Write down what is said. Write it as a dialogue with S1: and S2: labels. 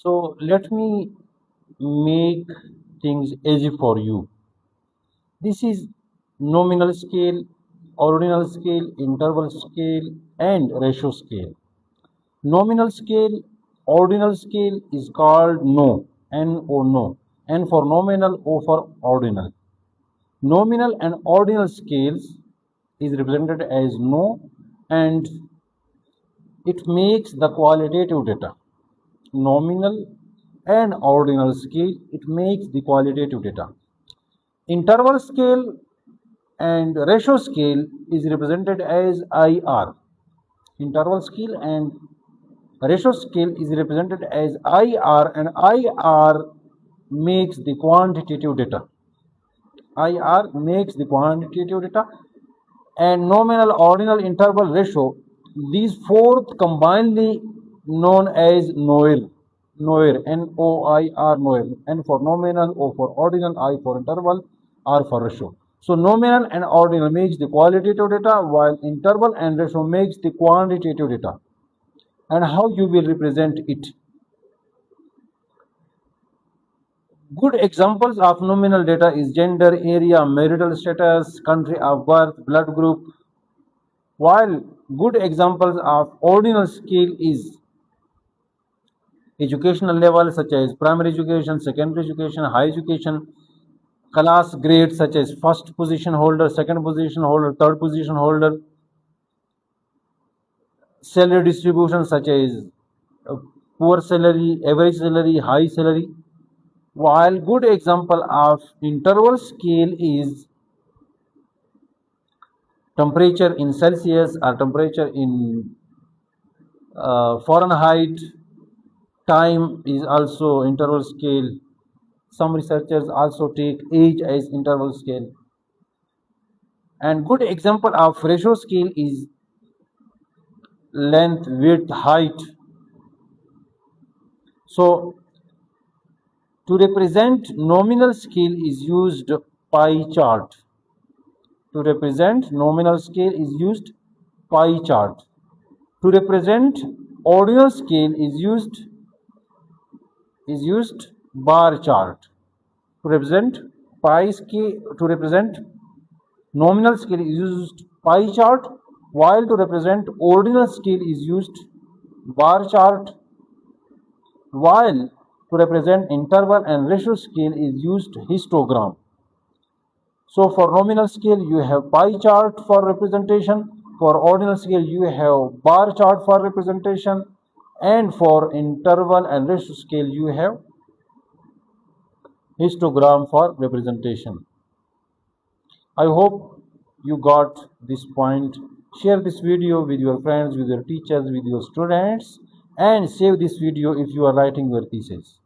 S1: So let me make things easy for you. This is nominal scale, ordinal scale, interval scale, and ratio scale. Nominal scale, ordinal scale is called no, N-O, no, N for nominal, O for ordinal. Nominal and ordinal scales is represented as no, and it makes the qualitative data. Nominal and ordinal scale, it makes the qualitative data. Interval scale and ratio scale is represented as IR. Interval scale and ratio scale is represented as IR, and IR makes the quantitative data. IR makes the quantitative data, and nominal, ordinal, interval, ratio, these four combinedly known as NOIR. NOIR, N-O-I-R, NOIR. N for nominal, O for ordinal, I for interval, R for ratio. So nominal and ordinal makes the qualitative data, while interval and ratio makes the quantitative data. And how you will represent it? Good examples of nominal data is gender, area, marital status, country of birth, blood group, while good examples of ordinal scale is educational level such as primary education, secondary education, higher education, class grades such as first position holder, second position holder, third position holder, salary distribution such as poor salary, average salary, high salary, while good example of interval scale is temperature in Celsius or temperature in Fahrenheit. Time is also interval scale. Some researchers also take age as interval scale. And good example of ratio scale is length, width, height. So to represent nominal scale is used pie chart. To represent nominal scale is used pie chart. To represent ordinal scale is used bar chart. To represent pie scale, to represent nominal scale is used pie chart, while to represent ordinal scale is used bar chart, while to represent interval and ratio scale is used histogram. So for nominal scale you have pie chart for representation, for ordinal scale you have bar chart for representation, and for interval and ratio scale you have histogram for representation. I hope you got this point. Share this video with your friends, with your teachers, with your students, and save this video if you are writing your thesis.